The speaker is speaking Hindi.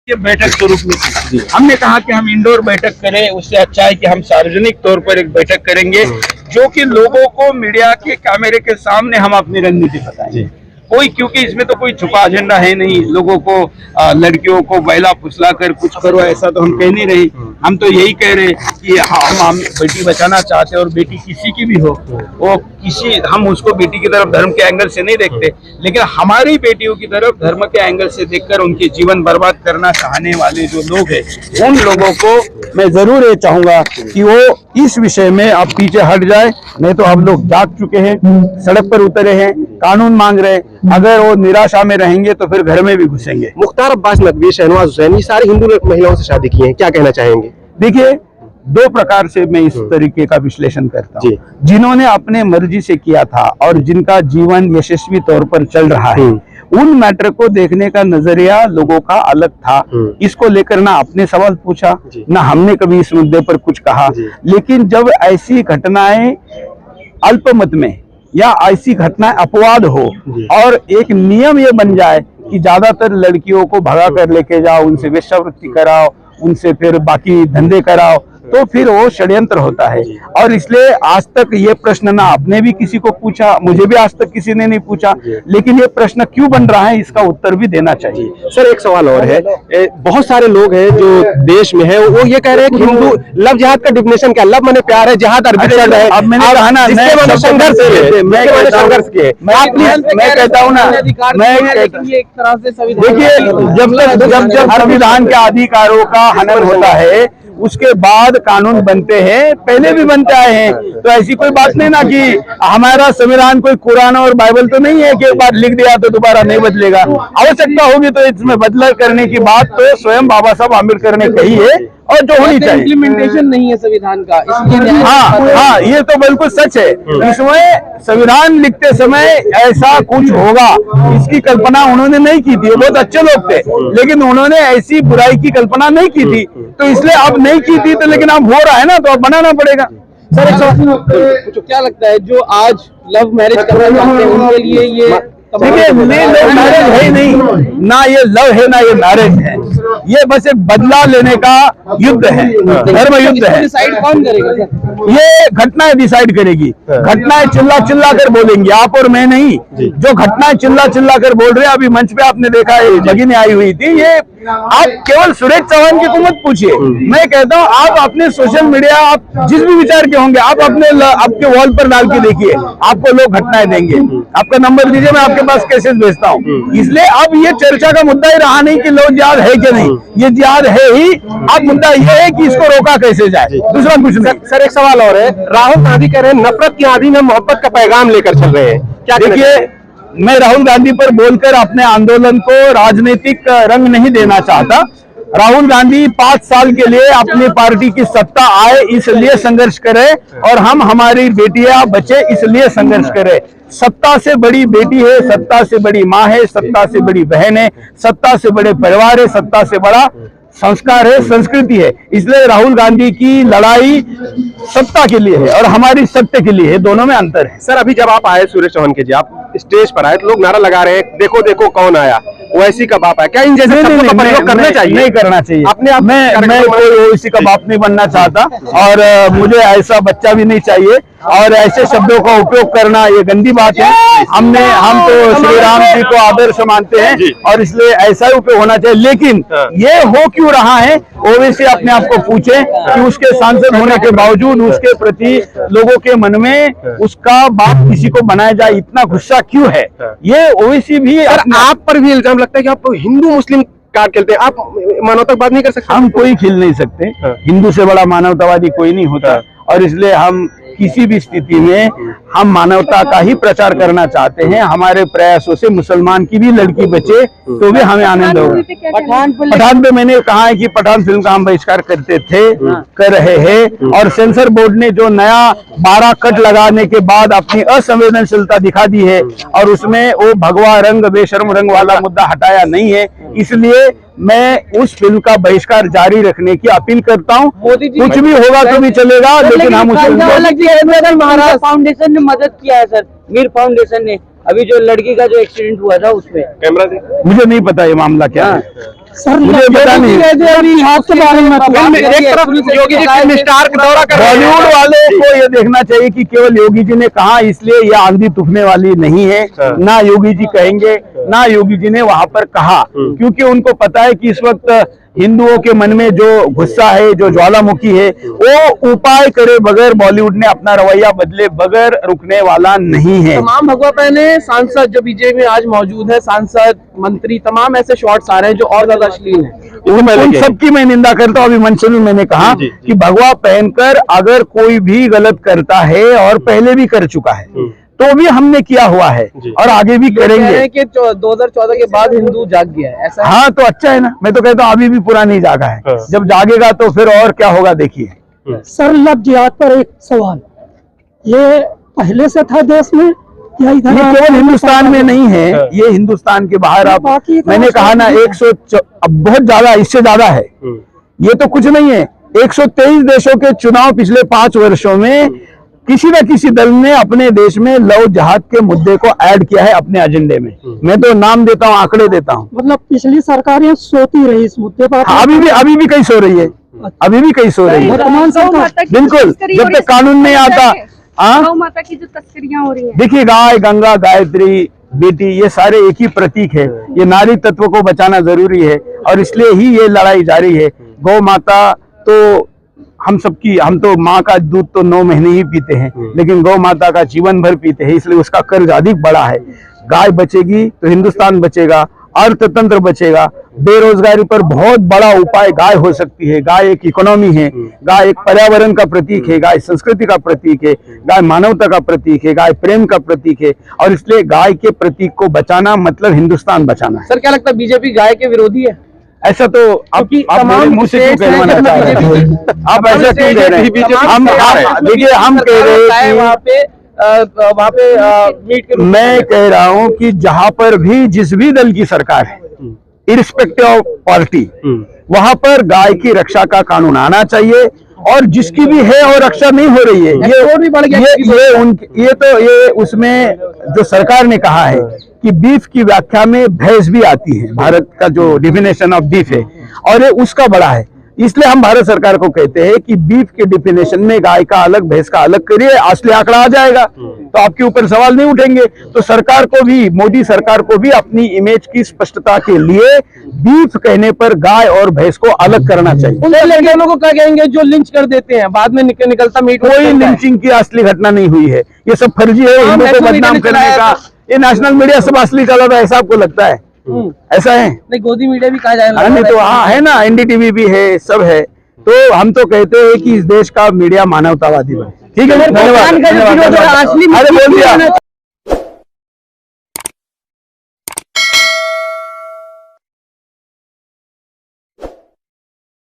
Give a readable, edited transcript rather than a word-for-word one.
ये बैठक स्वरूप में थी। हमने कहा कि हम इंडोर बैठक करें, उससे अच्छा है कि हम सार्वजनिक तौर पर एक बैठक करेंगे जो कि लोगों को मीडिया के कैमरे के सामने हम अपनी रणनीति बताएंगे। कोई, क्योंकि इसमें तो कोई छुपा एजेंडा है नहीं, लोगों को लड़कियों को बैला फुसला कर कुछ करो ऐसा तो हम कह नहीं रहे। हम तो यही कह रहे कि हम बेटी बचाना चाहते हैं और बेटी किसी की भी हो, वो किसी, हम उसको बेटी की तरफ धर्म के एंगल से नहीं देखते, लेकिन हमारी बेटियों की तरफ धर्म के एंगल से देखकर उनके जीवन बर्बाद करना चाहने वाले जो लोग हैं, उन लोगों को मैं जरूर ये चाहूंगा कि वो इस विषय में अब पीछे हट जाए। नहीं तो हम लोग जाग चुके हैं, सड़क पर उतरे हैं, कानून मांग रहे हैं। अगर वो निराशा में रहेंगे तो फिर घर में भी घुसेंगे। मुख्तार अब्बास नकवी, शहनवाज हुसैन, ये सारी हिंदू महिलाओं से शादी की हैं, क्या कहना चाहेंगे? देखिए, दो प्रकार से मैं इस तरीके का विश्लेषण करता हूँ। जिन्होंने अपने मर्जी से किया था और जिनका जीवन यशस्वी तौर पर चल रहा है, उन मैटर को देखने का नजरिया लोगों का अलग था। इसको लेकर ना आपने सवाल पूछा, ना हमने कभी इस मुद्दे पर कुछ कहा। लेकिन जब ऐसी घटनाएं अल्पमत में या ऐसी घटनाएं अपवाद हो और एक नियम ये बन जाए कि ज्यादातर लड़कियों को भगा कर लेके जाओ, उनसे वेश्यावृत्ति कराओ, उनसे फिर बाकी धंधे कराओ, तो फिर वो षड्यंत्र होता है। और इसलिए आज तक ये प्रश्न ना आपने भी किसी को पूछा, मुझे भी आज तक किसी ने नहीं पूछा, लेकिन ये प्रश्न क्यों बन रहा है इसका उत्तर भी देना चाहिए। सर, एक सवाल और है, बहुत सारे लोग हैं जो देश में है, वो ये कह रहे हैं कि हिंदू लव जिहाद का डिफिनेशन क्या? लव माने प्यार है, जिहाद अरबी शब्द है। अब मैंने कहा ना, संघर्ष के मैं कहता हूँ ना, मैं एक तरह से देखिए, जब संविधान के अधिकारों का हनन होता है उसके बाद कानून बनते हैं, पहले भी बनते आए हैं। तो ऐसी कोई बात नहीं ना कि हमारा संविधान कोई कुरान और बाइबल तो नहीं है कि एक बार लिख दिया तो दोबारा नहीं बदलेगा। आवश्यकता होगी तो इसमें बदलाव करने की बात तो स्वयं बाबा साहब आम्बेडकर ने कही है और जो होनी चाहिए। इम्प्लीमेंटेशन नहीं है संविधान का, इसलिए हाँ, ये तो बिल्कुल सच है। इसमें संविधान लिखते समय ऐसा कुछ होगा इसकी कल्पना उन्होंने नहीं की थी। बहुत अच्छे लोग थे, लेकिन उन्होंने ऐसी बुराई की कल्पना नहीं की थी, तो इसलिए अब नहीं की थी तो, लेकिन अब हो रहा है ना, तो अब बनाना पड़ेगा। सर, एक सवाल, क्या लगता है जो आज लव मैरिज करना चाहते हैं उनके लिए ये देखिए, लव मैरिज है नहीं ना, ये लव है ना ये मैरिज है, ये बस एक बदला लेने का युद्ध है, धर्म युद्ध है। डिसाइड कौन करेगा सर? ये घटनाएं डिसाइड करेगी। घटनाएं चिल्ला चिल्ला कर बोलेंगी, आप और मैं नहीं। जो घटनाएं चिल्ला चिल्ला कर बोल रहे हैं, अभी मंच पे आपने देखा है भगिनी आई हुई थी, ये आप केवल सुरेश चौहान की को मत पूछिए। मैं कहता हूँ आप अपने सोशल मीडिया, आप जिस भी विचार के होंगे, आप अपने आपके वॉल पर डाल के देखिए, आपको लोग घटनाएं देंगे। आपका नंबर दीजिए, मैं आपके पास कैसेज भेजता हूँ। इसलिए अब ये चर्चा का मुद्दा ही रहा नहीं कि लव जिहाद है कि नहीं, ये जिहाद है ही। अब मुद्दा ये है कि इसको रोका कैसे जाए, दूसरा कुछ नहीं। सर, एक सवाल और है, राहुल गांधी कह रहे हैं नफरत की आंधी में मोहब्बत का पैगाम लेकर चल रहे हैं, क्या? देखिए, मैं राहुल गांधी पर बोलकर अपने आंदोलन को राजनीतिक रंग नहीं देना चाहता। राहुल गांधी 5 साल के लिए अपनी पार्टी की सत्ता आए इसलिए संघर्ष करे, और हम हमारी बेटियां बचे इसलिए संघर्ष करें। सत्ता से बड़ी बेटी है, सत्ता से बड़ी माँ है, सत्ता से बड़ी बहन है, सत्ता से बड़े परिवार है, सत्ता से बड़ा संस्कार है, संस्कृति है। इसलिए राहुल गांधी की लड़ाई सत्ता के लिए है और हमारी सत्य के लिए है, दोनों में अंतर है। सर, अभी जब आप आए सुरेश चौहान के जी, आप स्टेज पर आए तो लोग नारा लगा रहे हैं, देखो देखो कौन आया, ओवैसी का बाप आया। क्या इन जैसे शब्दों का प्रयोग करना चाहिए? नहीं करना चाहिए। अपने मैं कोई ओवैसी का बाप नहीं बनना चाहता, और मुझे ऐसा बच्चा भी नहीं चाहिए, और ऐसे शब्दों का उपयोग करना ये गंदी बात है। हम तो श्री राम जी को आदर्श मानते हैं और इसलिए ऐसा ही उपयोग होना चाहिए। लेकिन ये हो क्यों रहा है, ओवैसी अपने आप को पूछे कि उसके सांसद होने के बावजूद उसके प्रति लोगों के मन में उसका बाप किसी को बनाया जाए, इतना गुस्सा क्यों है? ये ओवैसी भी। आप पर भी इल्जाम लगता है कि आप हिंदू मुस्लिम कार्ड खेलते हैं, आप मानवतावाद नहीं कर सकते? हम कोई खेल नहीं सकते, हिंदू से बड़ा मानवतावादी कोई नहीं होता, और इसलिए हम किसी भी स्थिति में हम मानवता का ही प्रचार करना चाहते हैं। हमारे प्रयासों से मुसलमान की भी लड़की बचे तो भी हमें आनंद होगा। पठान पे मैंने कहा है कि पठान फिल्म का हम बहिष्कार करते थे, कर रहे हैं, और सेंसर बोर्ड ने जो नया 12 कट लगाने के बाद अपनी असंवेदनशीलता दिखा दी है और उसमें वो भगवा रंग बेशर्म रंग वाला मुद्दा हटाया नहीं है, इसलिए मैं उस फिल्म का बहिष्कार जारी रखने की अपील करता हूं। कुछ भी होगा तो भी चलेगा, लेकिन हम महाराज फाउंडेशन ने मदद किया है सर, मीर फाउंडेशन ने, अभी जो लड़की का जो एक्सीडेंट हुआ था उसमें। कैमरा मुझे नहीं पता ये मामला क्या है। सर मुझे पता नहीं। आपके बारे में एक तरफ योगी जी फिल्म स्टार का दौरा कर रहे हैं। बॉलीवुड वालों को ये देखना चाहिए कि केवल योगी जी ने कहा इसलिए ये आंधी तूफने वाली नहीं है, ना योगी जी कहेंगे, ना योगी जी ने वहां पर कहा, क्योंकि उनको पता है कि इस वक्त हिंदुओं के मन में जो गुस्सा है, जो ज्वालामुखी है, वो उपाय करे बगैर, बॉलीवुड ने अपना रवैया बदले बगैर रुकने वाला नहीं है। तमाम भगवा पहने सांसद जो बीजेपी में आज मौजूद है, सांसद मंत्री, तमाम ऐसे शॉट्स आ रहे हैं जो और ज्यादा अश्लील हैं। उन सबकी मैं निंदा करता हूँ। अभी मंच से भी मैंने कहा कि भगवा पहनकर अगर कोई भी गलत करता है, और पहले भी कर चुका है, तो भी हमने किया हुआ है और आगे भी करेंगे। कि 2014 के बाद हिंदू जाग गया है, ऐसा है? हाँ, तो अच्छा है ना। मैं तो कहता हूँ अभी भी पूरा नहीं जागा है, जब जागेगा तो फिर और क्या होगा देखिए। सर लव जिहाद पर एक सवाल, ये पहले से था देश में या इधर? ये केवल हिंदुस्तान में नहीं है, ये हिंदुस्तान के बाहर आप, बाकी तो मैंने कहा ना 100, अब बहुत ज्यादा, इससे ज्यादा है। ये तो कुछ नहीं है। 123 देशों के चुनाव पिछले 5 वर्षों में किसी न किसी दल ने अपने देश में लव जिहाद के मुद्दे को ऐड किया है अपने एजेंडे में। मैं तो नाम देता हूँ, आंकड़े देता हूँ। मतलब पिछली सरकारें सोती रही इस मुद्दे पर। हाँ, अभी भी कहीं सो रही है, अभी भी कहीं सो रही है। वर्तमान सरकार बिल्कुल, जब तक कानून नहीं आता। गौ माता की जो तस्करियां हो रही हैं, देखिए, गाय, गंगा, गायत्री, बेटी, ये सारे एक ही प्रतीक है। ये नारी तत्व को बचाना जरूरी है और इसलिए ही ये लड़ाई जारी है। गौ माता तो हम तो माँ का दूध तो 9 महीने ही पीते हैं, लेकिन गौ माता का जीवन भर पीते हैं, इसलिए उसका कर्ज अधिक बड़ा है। गाय बचेगी तो हिंदुस्तान बचेगा, अर्थतंत्र बचेगा। बेरोजगारी पर बहुत बड़ा उपाय गाय हो सकती है। गाय एक इकोनॉमी है, गाय एक पर्यावरण का प्रतीक है, गाय संस्कृति का प्रतीक है, गाय मानवता का प्रतीक है, गाय प्रेम का प्रतीक है, और इसलिए गाय के प्रतीक को बचाना मतलब हिंदुस्तान बचाना है। सर क्या लगता है बीजेपी गाय के विरोधी है? ऐसा तो आप मेरे मुंह से क्यों कहलवाना चाह रहे हैं? आप ऐसा क्यों कह रहे हैं? देखिए, हम कह रहे हैं वहाँ पे मीट के, मैं कह रहा हूं कि जहां पर भी जिस भी दल की सरकार है, इरिस्पेक्टिव ऑफ पार्टी, वहां पर गाय की रक्षा का कानून आना चाहिए। और जिसकी भी है और रक्षा नहीं हो रही है, ये उसमें जो सरकार ने कहा है कि बीफ की व्याख्या में भैंस भी आती है, भारत का जो डिफिनेशन ऑफ बीफ है, और ये उसका बड़ा है। इसलिए हम भारत सरकार को कहते हैं कि बीफ के डिफिनेशन में गाय का अलग, भैंस का अलग करिए, असली आंकड़ा आ जाएगा तो आपके ऊपर सवाल नहीं उठेंगे। तो सरकार को भी, मोदी सरकार को भी अपनी इमेज की स्पष्टता के लिए बीफ कहने पर गाय और भैंस को अलग करना चाहिए। उन लड़कियों को क्या कहेंगे जो लिंच कर देते हैं, बाद में निकलता मीट? कोई लिंचिंग की असली घटना नहीं हुई है, ये सब फर्जी है, हिंदू को बदनाम करने का। ये नेशनल मीडिया सब असली चला था, ऐसा आपको लगता है? ऐसा है नहीं, गोदी मीडिया भी कहा जाएगा। नहीं तो हाँ है ना, NDTV भी है, सब है। तो हम तो कहते हैं कि इस देश का मीडिया मानवतावादी बने। ठीक है, धन्यवाद। अरे बोल दिया।